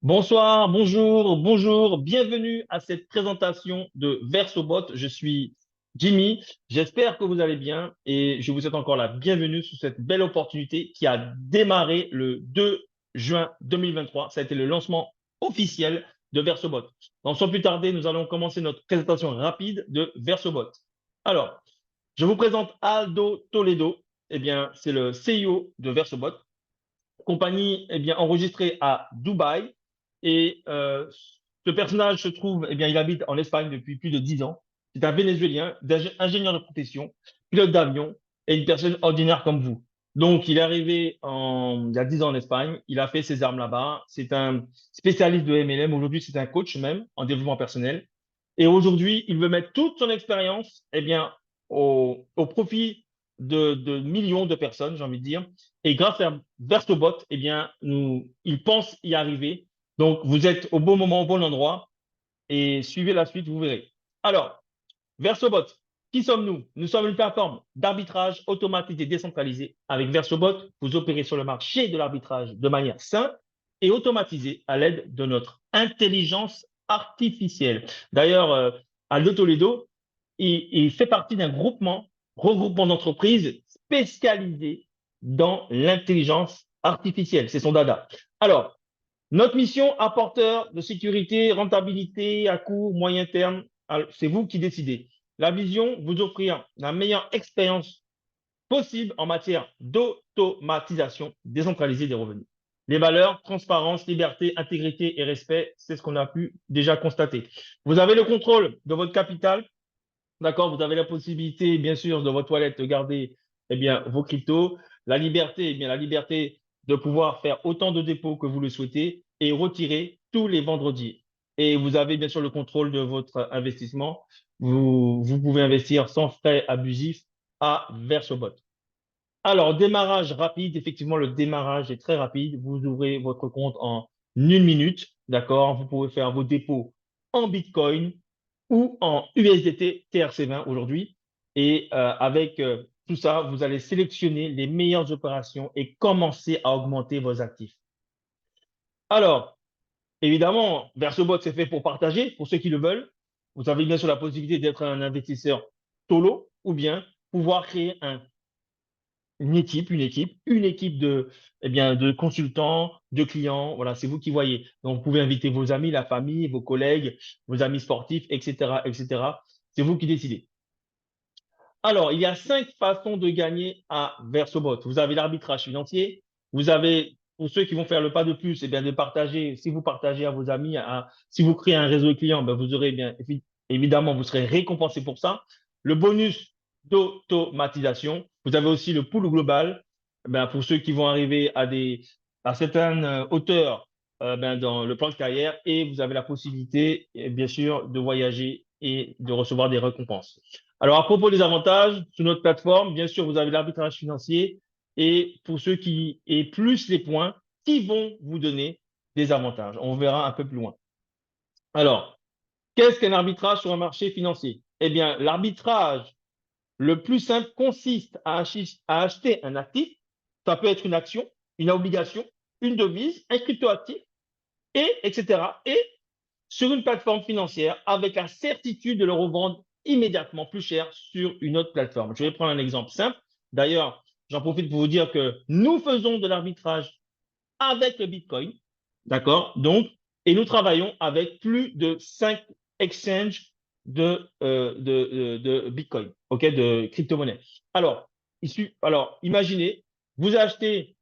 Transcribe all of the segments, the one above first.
Bonsoir, bonjour, bonjour, bienvenue à cette présentation de VersoBot. Je suis Jimmy, j'espère que vous allez bien et je vous souhaite encore la bienvenue sur cette belle opportunité qui a démarré le 2 juin 2023. Ça a été le lancement officiel de VersoBot. Donc, sans plus tarder, nous allons commencer notre présentation rapide de VersoBot. Alors, je vous présente Aldo Toledo. Eh bien, c'est le CEO de VersoBot, compagnie enregistrée à Dubaï. Et ce personnage se trouve, il habite en Espagne depuis plus de 10 ans. C'est un Vénézuélien, ingénieur de profession, pilote d'avion et une personne ordinaire comme vous. Donc, il est arrivé il y a 10 ans en Espagne. Il a fait ses armes là-bas. C'est un spécialiste de MLM. Aujourd'hui, c'est un coach même en développement personnel. Et aujourd'hui, il veut mettre toute son expérience, au profit de millions de personnes, j'ai envie de dire. Et grâce à VersoBot, il pense y arriver. Donc, vous êtes au bon moment, au bon endroit et suivez la suite, vous verrez. Alors, VersoBot, qui sommes-nous? Nous sommes une plateforme d'arbitrage automatisé décentralisé. Avec VersoBot, vous opérez sur le marché de l'arbitrage de manière simple et automatisée à l'aide de notre intelligence artificielle. D'ailleurs, Aldo Toledo, il fait partie d'un regroupement d'entreprises spécialisées dans l'intelligence artificielle. C'est son dada. Alors, notre mission, apporteur de sécurité, rentabilité à court, moyen terme, c'est vous qui décidez. La vision, vous offrir la meilleure expérience possible en matière d'automatisation décentralisée des revenus. Les valeurs, transparence, liberté, intégrité et respect, c'est ce qu'on a pu déjà constater. Vous avez le contrôle de votre capital, d'accord? Vous avez la possibilité, bien sûr, de votre wallet de garder vos cryptos. La liberté, la liberté de pouvoir faire autant de dépôts que vous le souhaitez et retirer tous les vendredis. Et vous avez bien sûr le contrôle de votre investissement. Vous pouvez investir sans frais abusifs à VersoBot. Alors, démarrage rapide. Effectivement, le démarrage est très rapide. Vous ouvrez votre compte en 1 minute, d'accord? Vous pouvez faire vos dépôts en Bitcoin ou en USDT TRC20 aujourd'hui. Et avec tout ça, vous allez sélectionner les meilleures opérations et commencer à augmenter vos actifs. Alors, évidemment, VersoBot, c'est fait pour partager, pour ceux qui le veulent. Vous avez bien sûr la possibilité d'être un investisseur solo ou bien pouvoir créer une équipe de consultants, de clients. Voilà, c'est vous qui voyez. Donc, vous pouvez inviter vos amis, la famille, vos collègues, vos amis sportifs, etc., etc. C'est vous qui décidez. Alors, il y a 5 façons de gagner à VersoBot. Vous avez l'arbitrage financier. Vous avez, pour ceux qui vont faire le pas de plus, de partager. Si vous partagez à vos amis, si vous créez un réseau de clients, vous aurez évidemment, vous serez récompensé pour ça. Le bonus d'automatisation. Vous avez aussi le pool global. Pour ceux qui vont arriver à certaines hauteurs dans le plan de carrière. Et vous avez la possibilité, bien sûr, de voyager et de recevoir des récompenses. Alors, à propos des avantages, sur notre plateforme, bien sûr, vous avez l'arbitrage financier et pour ceux et plus les points qui vont vous donner des avantages. On verra un peu plus loin. Alors, qu'est-ce qu'un arbitrage sur un marché financier? Eh bien, l'arbitrage le plus simple consiste à acheter un actif. Ça peut être une action, une obligation, une devise, un cryptoactif, etc. Et sur une plateforme financière avec la certitude de le revendre immédiatement plus cher sur une autre plateforme. Je vais prendre un exemple simple. D'ailleurs, j'en profite pour vous dire que nous faisons de l'arbitrage avec le Bitcoin, d'accord? Donc, et nous travaillons avec plus de 5 exchanges de Bitcoin, ok, de crypto-monnaie. Alors, imaginez, vous achetez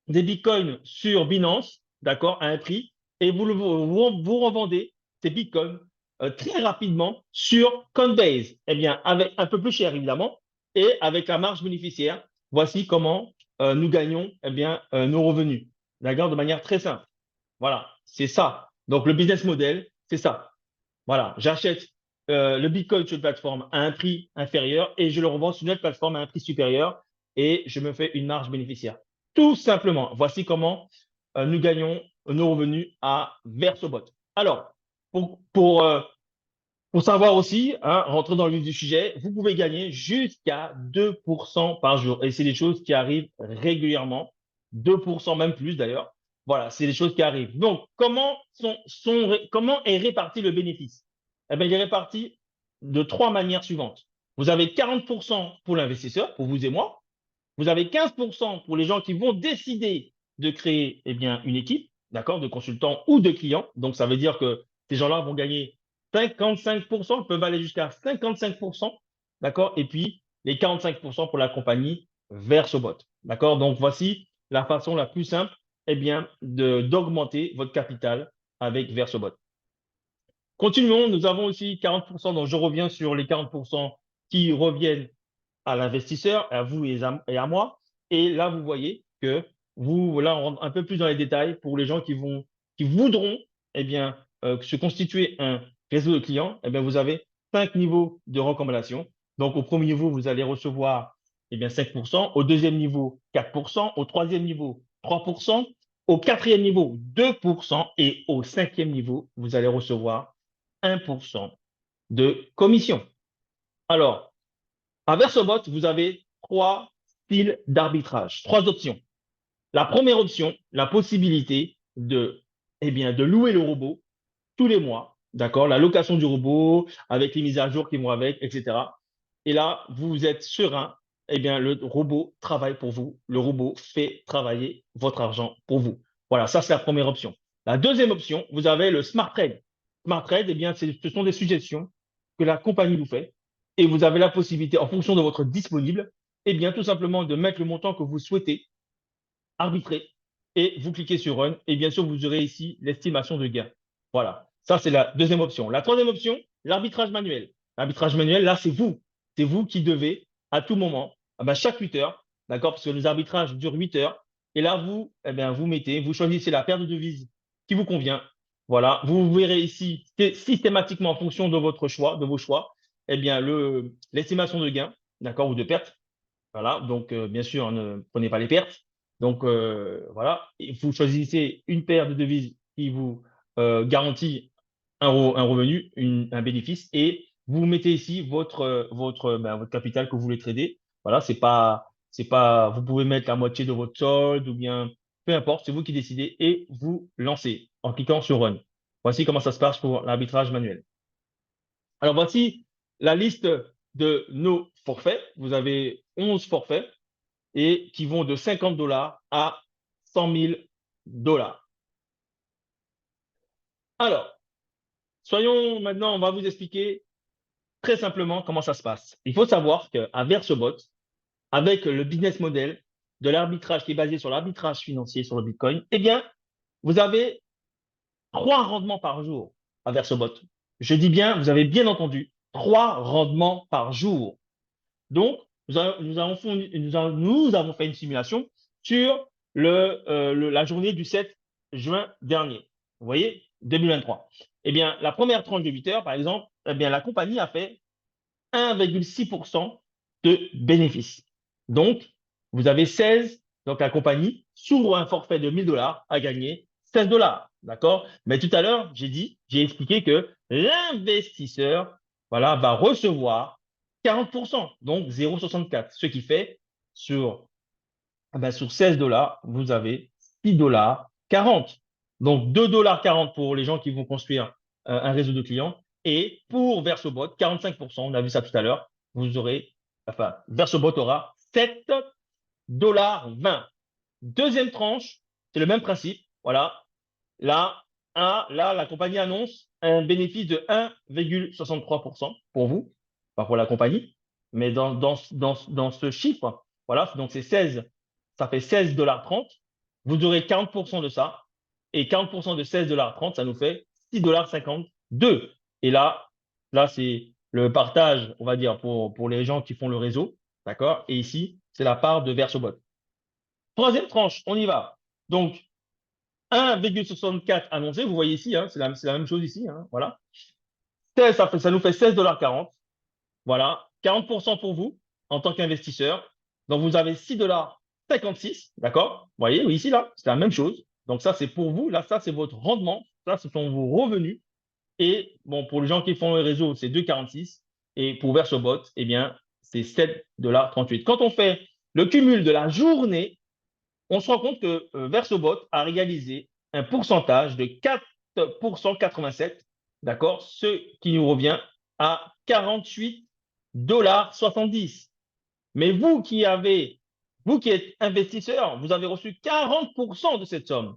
des bitcoins sur Binance, d'accord, à un prix, et vous revendez ces bitcoins très rapidement sur Coinbase, avec un peu plus cher évidemment, et avec la marge bénéficiaire. Voici comment nous gagnons nos revenus, d'accord, de manière très simple. Voilà, c'est ça. Donc le business model, c'est ça. Voilà, j'achète le bitcoin sur une plateforme à un prix inférieur et je le revends sur une autre plateforme à un prix supérieur et je me fais une marge bénéficiaire. Tout simplement, voici comment nous gagnons nos revenus à VersoBot. Alors, pour savoir aussi, hein, rentrer dans le vif du sujet, vous pouvez gagner jusqu'à 2% par jour. Et c'est des choses qui arrivent régulièrement, 2% même plus d'ailleurs. Voilà, c'est des choses qui arrivent. Donc, comment est réparti le bénéfice? Eh bien, il est réparti de trois manières suivantes. Vous avez 40% pour l'investisseur, pour vous et moi. Vous avez 15% pour les gens qui vont décider de créer eh bien, une équipe, d'accord, de consultants ou de clients. Donc, ça veut dire que ces gens-là vont gagner 55%, peuvent aller jusqu'à 55%, d'accord, et puis les 45% pour la compagnie VersoBot, d'accord. Donc, voici la façon la plus simple eh bien, d'augmenter votre capital avec VersoBot. Continuons, nous avons aussi 40%, donc je reviens sur les 40% qui reviennent à l'investisseur, à vous et à moi. Et là, vous voyez que vous, là, on rentre un peu plus dans les détails pour les gens qui voudront, eh bien, se constituer un réseau de clients. Eh bien, vous avez 5 niveaux de recommandation. Donc, au premier niveau, vous allez recevoir, eh bien, 5%. Au deuxième niveau, 4%. Au troisième niveau, 3%. Au quatrième niveau, 2%. Et au cinquième niveau, vous allez recevoir 1% de commission. Alors, à VersoBot, vous avez trois styles d'arbitrage, trois options. La première option, la possibilité eh bien, de louer le robot tous les mois, d'accord? La location du robot avec les mises à jour qui vont avec, etc. Et là, vous êtes serein, eh bien, le robot travaille pour vous. Le robot fait travailler votre argent pour vous. Voilà, ça, c'est la première option. La deuxième option, vous avez le Smart Trade. Smart Trade, eh bien, ce sont des suggestions que la compagnie vous fait et vous avez la possibilité, en fonction de votre disponible, eh bien, tout simplement de mettre le montant que vous souhaitez arbitrer et vous cliquez sur Run et bien sûr, vous aurez ici l'estimation de gain. Voilà, ça c'est la deuxième option. La troisième option, l'arbitrage manuel. L'arbitrage manuel, là, c'est vous. C'est vous qui devez, à tout moment, chaque 8 heures, d'accord, parce que les arbitrages durent 8 heures, et là, vous, eh bien, vous choisissez la paire de devises qui vous convient. Voilà, vous verrez ici systématiquement en fonction de votre choix, de vos choix, eh bien, l'estimation de gain, d'accord, ou de perte. Voilà, donc bien sûr, ne prenez pas les pertes. Donc voilà, et vous choisissez une paire de devises qui vous garantit un revenu, un bénéfice, et vous mettez ici votre capital que vous voulez trader. Voilà, c'est pas, vous pouvez mettre la moitié de votre solde ou bien peu importe, c'est vous qui décidez et vous lancez en cliquant sur Run. Voici comment ça se passe pour l'arbitrage manuel. Alors voici la liste de nos forfaits. Vous avez 11 forfaits et qui vont de 50 $ à 100 000 $. Alors, soyons maintenant, on va vous expliquer très simplement comment ça se passe. Il faut savoir qu'à VersoBot, avec le business model de l'arbitrage qui est basé sur l'arbitrage financier sur le Bitcoin, eh bien, vous avez 3 rendements par jour à VersoBot. Je dis bien, vous avez bien entendu, 3 rendements par jour. Donc, nous avons fait une simulation sur la journée du 7 juin dernier. Vous voyez, 2023. Eh bien, la première tranche de 8 heures, par exemple, eh bien, la compagnie a fait 1,6% de bénéfices. Donc, vous avez 16, donc la compagnie, sur un forfait de 1 000 $ a gagné 16 $. D'accord? Mais tout à l'heure, j'ai expliqué que l'investisseur, voilà, va recevoir 40%, donc 0,64. Ce qui fait sur 16 $, vous avez 6,40 $. Donc 2,40 $ pour les gens qui vont construire un réseau de clients. Et pour VersoBot, 45%, on a vu ça tout à l'heure, VersoBot aura 7,20 $. Deuxième tranche, c'est le même principe. Voilà. Là, la compagnie annonce un bénéfice de 1,63% pour vous, pas pour la compagnie. Mais dans ce chiffre, voilà, donc c'est 16, ça fait 16,30 $. Vous aurez 40% de ça. Et 40% de 16,30 $, ça nous fait 6,52 $. Et là, c'est le partage, on va dire, pour les gens qui font le réseau. D'accord? Et ici, c'est la part de VersoBot. Troisième tranche, on y va. Donc, 1,64 annoncé, vous voyez ici, hein, c'est la même chose ici, hein, voilà. Ça nous fait 16,40 $. Voilà, 40% pour vous en tant qu'investisseur. Donc, vous avez 6,56 $, d'accord? Vous voyez, oui, ici, là, c'est la même chose. Donc, ça, c'est pour vous. Là, ça, c'est votre rendement. Ça, ce sont vos revenus. Et bon, pour les gens qui font le réseau, c'est 2,46 $. Et pour VersoBot, eh bien, c'est 7,38 $. Quand on fait le cumul de la journée, on se rend compte que VersoBot a réalisé un pourcentage de 4% 87, d'accord, ce qui nous revient à 48,70 $. Mais vous qui êtes investisseur, vous avez reçu 40% de cette somme.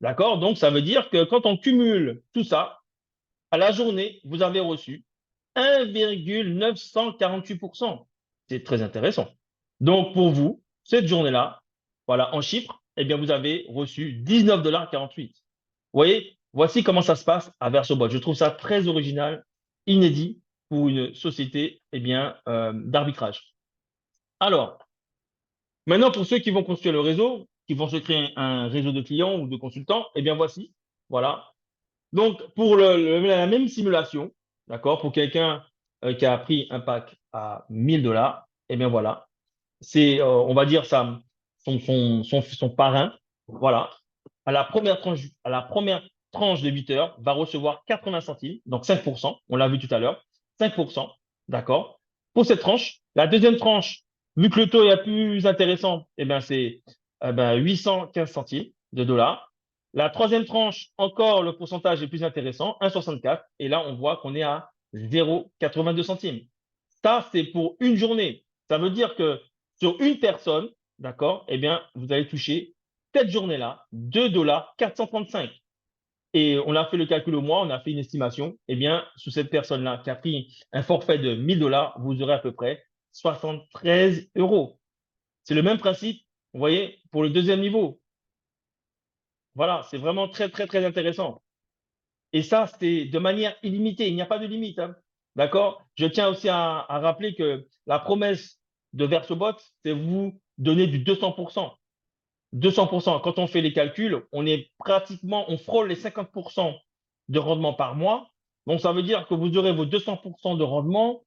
D'accord? Donc, ça veut dire que quand on cumule tout ça, à la journée, vous avez reçu 1,948%. C'est très intéressant. Donc, pour vous, cette journée-là, voilà, en chiffres, eh bien, vous avez reçu 19,48 $. Vous voyez, voici comment ça se passe à VersoBot. Je trouve ça très original, inédit pour une société, eh bien, d'arbitrage. Alors, maintenant, pour ceux qui vont construire le réseau, qui vont se créer un réseau de clients ou de consultants, eh bien, voici. Voilà. Donc, pour la même simulation, d'accord, pour quelqu'un qui a pris un pack à 1 000 $, eh bien voilà, c'est, on va dire, son parrain, voilà, à la première tranche de 8 heures, va recevoir 80 centimes, donc 5%, on l'a vu tout à l'heure, 5%, d'accord. Pour cette tranche, la deuxième tranche, vu que le taux est plus intéressant, eh bien c'est 815 centimes de dollars. La troisième tranche, encore le pourcentage est plus intéressant, 1,64, et là on voit qu'on est à 0,82 centimes. Ça, c'est pour une journée. Ça veut dire que sur une personne, d'accord, eh bien, vous allez toucher cette journée-là 2,435 $. Et on a fait le calcul au mois, on a fait une estimation. Eh bien, sur cette personne-là qui a pris un forfait de 1 000 $, vous aurez à peu près 73 euros. C'est le même principe, vous voyez, pour le deuxième niveau. Voilà, c'est vraiment très, très, très intéressant. Et ça, c'est de manière illimitée. Il n'y a pas de limite, hein. D'accord? Je tiens aussi à rappeler que la promesse de VersoBot, c'est vous donner du 200%. 200%. Quand on fait les calculs, on frôle les 50% de rendement par mois. Donc, ça veut dire que vous aurez vos 200% de rendement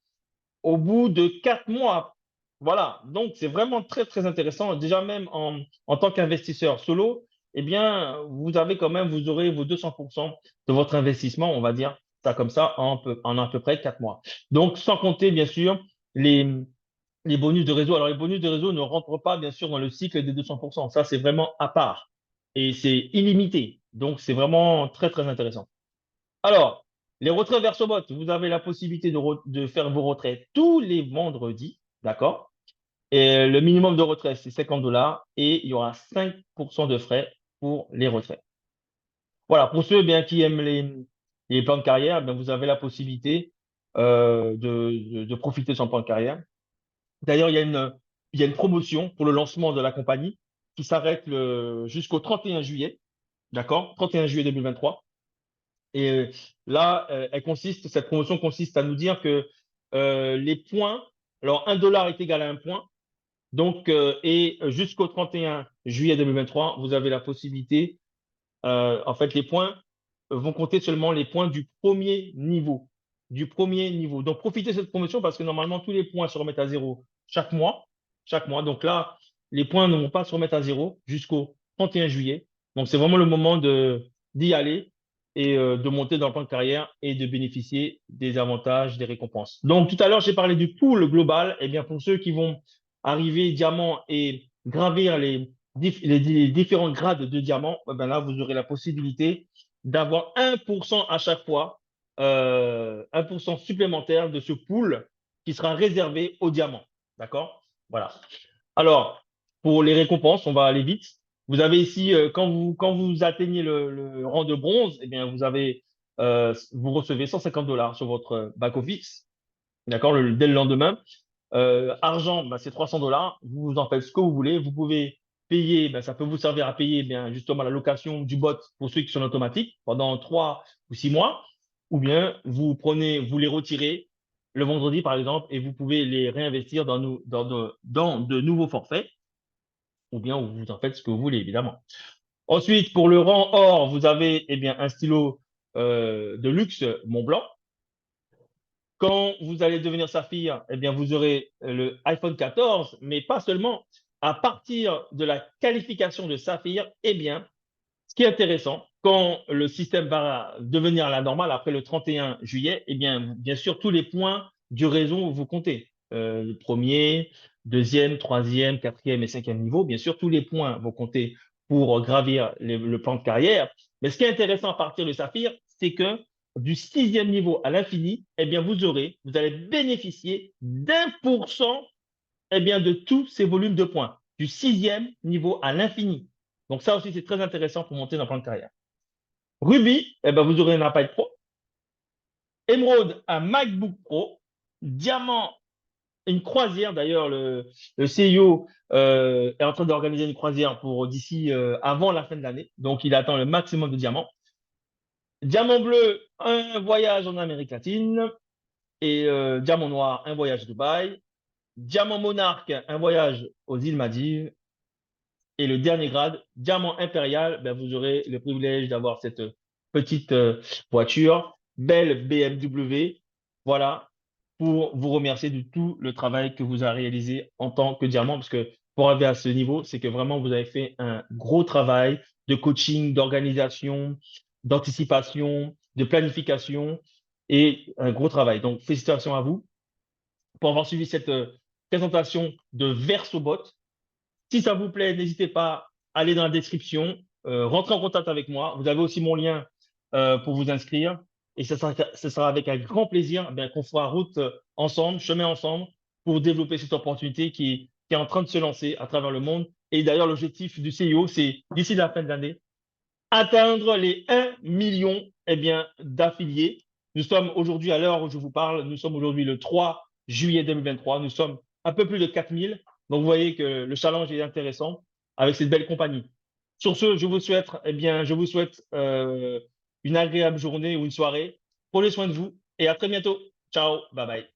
au bout de 4 mois. Voilà. Donc, c'est vraiment très, très intéressant. Déjà, même en tant qu'investisseur solo, eh bien, vous avez quand même, vous aurez vos 200% de votre investissement, on va dire ça comme ça, en à peu près 4 mois. Donc, sans compter, bien sûr, les, les bonus de réseau. Alors, les bonus de réseau ne rentrent pas, bien sûr, dans le cycle des 200%. Ça, c'est vraiment à part. Et c'est illimité. Donc, c'est vraiment très, très intéressant. Alors, les retraits VersoBot, vous avez la possibilité de faire vos retraits tous les vendredis, d'accord? Et le minimum de retrait, c'est 50 dollars et il y aura 5% de frais pour les retraits. Voilà, pour ceux bien, qui aiment les plans de carrière, bien, vous avez la possibilité de profiter de son plan de carrière. D'ailleurs, il y a une promotion pour le lancement de la compagnie qui s'arrête jusqu'au 31 juillet, d'accord? 31 juillet 2023. Et là, cette promotion consiste à nous dire que les points, alors 1 $ est égal à un point, donc, et jusqu'au 31 juillet 2023, vous avez la possibilité, en fait, les points vont compter seulement les points du premier niveau. Du premier niveau. Donc, profitez de cette promotion parce que normalement, tous les points se remettent à zéro chaque mois. Chaque mois. Donc là, les points ne vont pas se remettre à zéro jusqu'au 31 juillet. Donc, c'est vraiment le moment d'y aller et de monter dans le plan de carrière et de bénéficier des avantages, des récompenses. Donc, tout à l'heure, j'ai parlé du pool global. Eh bien, pour ceux qui vont arriver diamant et gravir les différents grades de diamant, eh ben là, vous aurez la possibilité d'avoir 1% à chaque fois, 1% supplémentaire de ce pool qui sera réservé aux diamants. D'accord? Voilà. Alors, pour les récompenses, on va aller vite. Vous avez ici, quand vous atteignez le rang de bronze, eh bien, vous recevez 150 dollars sur votre back-office, d'accord, dès le lendemain. Argent, bah, c'est 300 dollars. Vous en faites ce que vous voulez. Vous pouvez payer, bah, ça peut vous servir à payer bien, justement la location du bot pour ceux qui sont automatiques pendant 3 ou 6 mois. Ou bien vous les retirez le vendredi, par exemple, et vous pouvez les réinvestir dans de nouveaux forfaits. Ou bien vous en faites ce que vous voulez, évidemment. Ensuite, pour le rang or, vous avez eh bien, un stylo de luxe Montblanc. Quand vous allez devenir saphir, eh bien, vous aurez le iPhone 14, mais pas seulement. À partir de la qualification de saphir, eh bien, ce qui est intéressant, quand le système va devenir à la normale après le 31 juillet, eh bien, bien sûr, tous les points du réseau vous comptez. Le premier, deuxième, troisième, quatrième et cinquième niveau. Bien sûr, tous les points vont compter pour gravir le plan de carrière. Mais ce qui est intéressant à partir de Saphir, c'est que du sixième niveau à l'infini, eh bien, vous allez bénéficier d'1% eh bien, de tous ces volumes de points, du sixième niveau à l'infini. Donc ça aussi, c'est très intéressant pour monter dans le plan de carrière. Ruby, eh ben, vous aurez un iPad Pro. Emerald, un MacBook Pro. Diamant, une croisière. D'ailleurs, le CEO est en train d'organiser une croisière pour d'ici avant la fin de l'année. Donc, il attend le maximum de diamants. Diamant bleu, un voyage en Amérique latine. Et diamant noir, un voyage à Dubaï. Diamant monarque, un voyage aux îles Maldives. Et le dernier grade, diamant impérial, ben, vous aurez le privilège d'avoir cette petite voiture, belle BMW, voilà, pour vous remercier de tout le travail que vous avez réalisé en tant que diamant, parce que pour arriver à ce niveau, c'est que vraiment vous avez fait un gros travail de coaching, d'organisation, d'anticipation, de planification et un gros travail. Donc, félicitations à vous pour avoir suivi cette présentation de VersoBot. Si ça vous plaît, n'hésitez pas à aller dans la description, rentrez en contact avec moi. Vous avez aussi mon lien pour vous inscrire. Et ce sera avec un grand plaisir qu'on fera route ensemble, chemin ensemble, pour développer cette opportunité qui est en train de se lancer à travers le monde. Et d'ailleurs, l'objectif du CIO, c'est d'ici la fin de l'année, atteindre les 1 million d'affiliés. Nous sommes aujourd'hui, à l'heure où je vous parle, nous sommes aujourd'hui le 3 juillet 2023. Nous sommes un peu plus de 4000. Donc, vous voyez que le challenge est intéressant avec cette belle compagnie. Sur ce, je vous souhaite une agréable journée ou une soirée. Prenez soin de vous et à très bientôt. Ciao, bye bye.